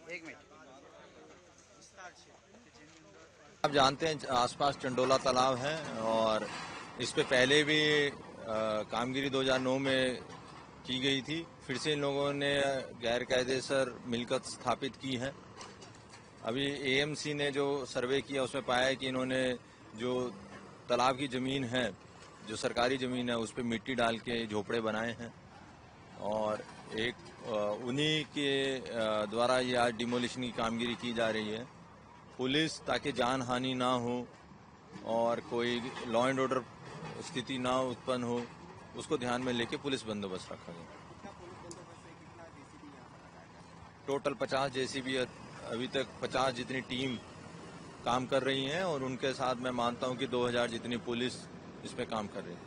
एक मिनट। आप जानते हैं आसपास चंडोला तालाब है और इस पे पहले भी कामगिरी 2009 में की गई थी। फिर से इन लोगों ने गैर कायदेसर मिलकत स्थापित की है। अभी एएमसी ने जो सर्वे किया उसमें पाया है कि इन्होंने जो तालाब की ज़मीन है, जो सरकारी ज़मीन है, उस पर मिट्टी डाल के झोपड़े बनाए हैं और एक उन्हीं के द्वारा ये आज डिमोलिशन की कामगिरी की जा रही है। पुलिस, ताकि जान हानि ना हो और कोई लॉ एंड ऑर्डर स्थिति ना उत्पन्न हो, उसको ध्यान में लेके पुलिस बंदोबस्त रखा गया। टोटल 50 जेसीबी अभी तक 50 जितनी टीम काम कर रही हैं और उनके साथ मैं मानता हूं कि 2000 जितनी पुलिस इसमें काम कर रही है।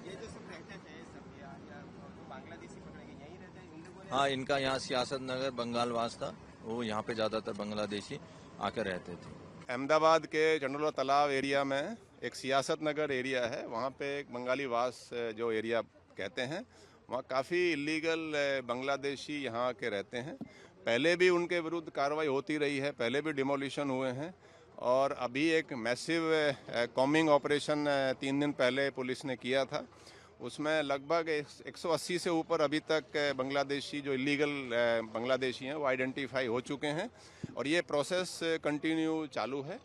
ये जो सब रहते थे सब या जो बांग्लादेशी पकड़े गए यहीं रहते हैं इन लोगों ने? हाँ, इनका यहाँ सियासत नगर बंगालवास था, वो यहाँ पे ज़्यादातर बांग्लादेशी आकर रहते थे। अहमदाबाद के चंडोला तालाब एरिया में एक सियासत नगर एरिया है, वहाँ पे एक बंगाली वास जो एरिया कहते हैं, वहाँ काफ़ी इलीगल बांग्लादेशी यहाँ के रहते हैं। पहले भी उनके विरुद्ध कार्रवाई होती रही है, पहले भी डिमोलिशन हुए हैं और अभी एक मैसिव कॉम्बिंग ऑपरेशन 3 दिन पहले पुलिस ने किया था। उसमें लगभग 180 से ऊपर अभी तक बांग्लादेशी जो इलीगल बांग्लादेशी हैं वो आइडेंटिफाई हो चुके हैं और ये प्रोसेस कंटिन्यू चालू है।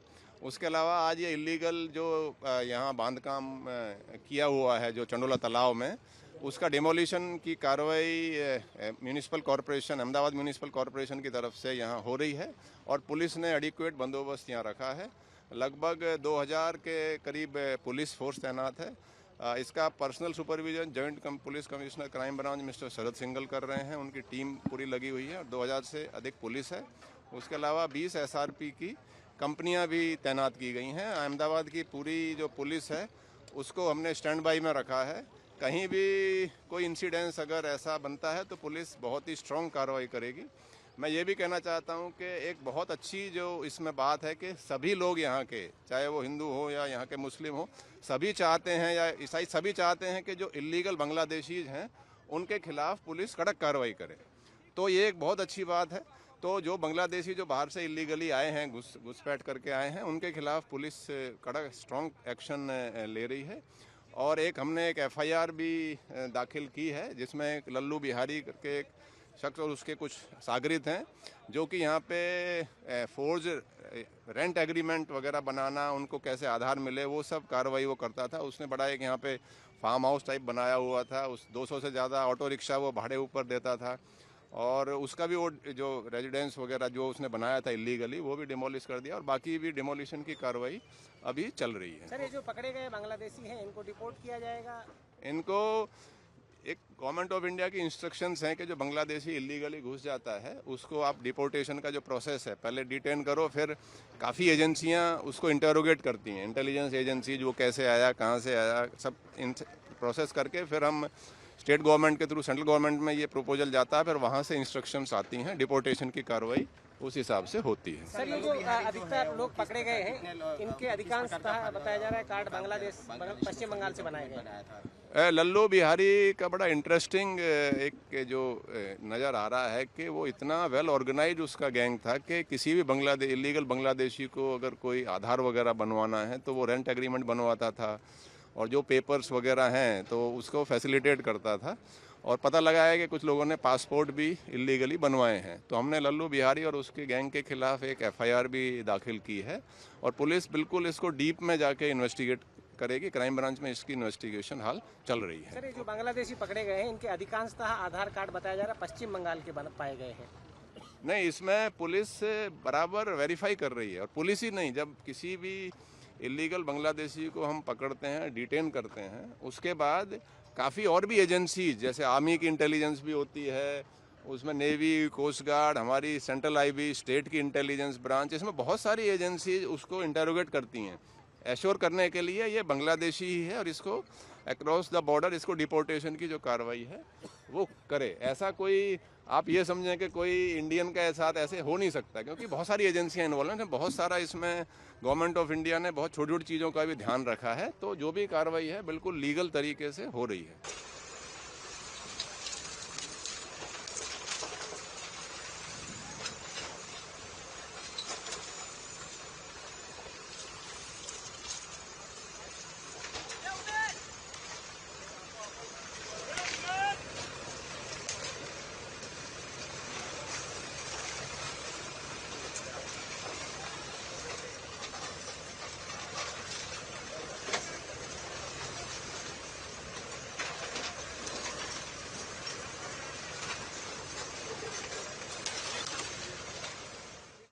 उसके अलावा आज ये इलीगल जो यहाँ बांधकाम किया हुआ है जो चंडोला तालाब में, उसका डिमोलिशन की कार्रवाई municipal corporation, Ahmedabad municipal corporation की तरफ से यहाँ हो रही है और पुलिस ने एडिक्वेट बंदोबस्त यहाँ रखा है। लगभग 2000 के करीब पुलिस फोर्स तैनात है। इसका personal supervision joint police commissioner crime branch mister Sharad Singhal कर रहे हैं, उनकी टीम पूरी लगी हुई है और 2000 से अधिक पुलिस है। उसके अलावा 20 एसआरपी की कंपनियां भी तैनात की गई हैं। अहमदाबाद की पूरी जो पुलिस है उसको हमने स्टैंड बाई में रखा है। कहीं भी कोई इंसिडेंस अगर ऐसा बनता है तो पुलिस बहुत ही स्ट्रॉन्ग कार्रवाई करेगी। मैं ये भी कहना चाहता हूँ कि एक बहुत अच्छी जो इसमें बात है कि सभी लोग यहाँ के, चाहे वो हिंदू हो या यहाँ के मुस्लिम हो, सभी चाहते हैं या ईसाई सभी चाहते हैं कि जो इलीगल बांग्लादेशी हैं उनके खिलाफ पुलिस कड़क कार्रवाई करे। तो ये एक बहुत अच्छी बात है। तो जो बांग्लादेशी जो बाहर से इलीगली आए हैं, घुसपैठ करके आए हैं, उनके खिलाफ पुलिस कड़क स्ट्रॉन्ग एक्शन ले रही है। और एक हमने एक एफआईआर भी दाखिल की है जिसमें एक लल्लू बिहारी करके एक शख्स और उसके कुछ सागरित हैं जो कि यहाँ पे फोर्ज रेंट एग्रीमेंट वगैरह बनाना, उनको कैसे आधार मिले, वो सब कार्रवाई वो करता था। उसने बड़ा एक यहाँ पे फार्म हाउस टाइप बनाया हुआ था, उस 200 से ज़्यादा ऑटो रिक्शा वो भाड़े ऊपर देता था और उसका भी वो जो रेजिडेंस वगैरह जो उसने बनाया था इलीगली वो भी डिमोलिश कर दिया और बाकी भी डिमोलिशन की कार्रवाई अभी चल रही है। सर, ये जो पकड़े गए बांग्लादेशी हैं इनको डिपोर्ट किया जाएगा? इनको एक गवर्नमेंट ऑफ इंडिया की इंस्ट्रक्शंस हैं कि जो बांग्लादेशी इलीगली घुस जाता है उसको आप डिपोर्टेशन का जो प्रोसेस है पहले डिटेन करो, फिर काफ़ी एजेंसियां उसको इंटरोगेट करती हैं, इंटेलिजेंस एजेंसी, वो कैसे आया, कहां से आया, सब प्रोसेस करके फिर हम स्टेट गवर्नमेंट के थ्रू सेंट्रल गवर्नमेंट में ये प्रपोजल जाता है, फिर वहाँ से इंस्ट्रक्शंस आती हैं, डिपोर्टेशन की कार्रवाई उस हिसाब से होती है। सर, ये जो अधिकतर लोग पकड़े गए हैं इनके अधिकांशतः बताया जा रहा है कार्ड बांग्लादेश पश्चिम बंगाल से बनाए गए। लल्लू बिहारी का बड़ा इंटरेस्टिंग एक जो नज़र आ रहा है कि वो इतना वेल ऑर्गेनाइज उसका गैंग था कि किसी भी इलीगल बांग्लादेशी को अगर कोई आधार वगैरह बनवाना है तो वो रेंट एग्रीमेंट बनवाता था और जो पेपर्स वगैरह हैं तो उसको फैसिलिटेट करता था और पता लगा है कि कुछ लोगों ने पासपोर्ट भी इलीगली बनवाए हैं। तो हमने लल्लू बिहारी और उसके गैंग के खिलाफ एक एफआईआर भी दाखिल की है और पुलिस बिल्कुल इसको डीप में जाके इन्वेस्टिगेट करेगी। क्राइम ब्रांच में इसकी इन्वेस्टिगेशन हाल चल रही है। सर, ये जो बांग्लादेशी पकड़े गए हैं इनके अधिकांशतः आधार कार्ड बताया जा रहा है पश्चिम बंगाल के पाए गए हैं। नहीं, इसमें पुलिस बराबर वेरीफाई कर रही है और पुलिस ही नहीं, जब किसी भी इलीगल बांग्लादेशी को हम पकड़ते हैं, डिटेन करते हैं, उसके बाद काफ़ी और भी एजेंसीज जैसे आर्मी की इंटेलिजेंस भी होती है, उसमें नेवी, कोस्ट गार्ड, हमारी सेंट्रल आईबी, स्टेट की इंटेलिजेंस ब्रांच, इसमें बहुत सारी एजेंसीज उसको इंटेरोगेट करती हैं एश्योर करने के लिए ये बांग्लादेशी ही है और इसको अक्रॉस द बॉर्डर इसको डिपोर्टेशन की जो कार्रवाई है वो करे। ऐसा कोई आप ये समझें कि कोई इंडियन के साथ ऐसे हो नहीं सकता क्योंकि बहुत सारी एजेंसियां इन्वॉल्व हैं, बहुत सारा इसमें गवर्नमेंट ऑफ इंडिया ने बहुत छोटी छोटी चीज़ों का भी ध्यान रखा है। तो जो भी कार्रवाई है बिल्कुल लीगल तरीके से हो रही है।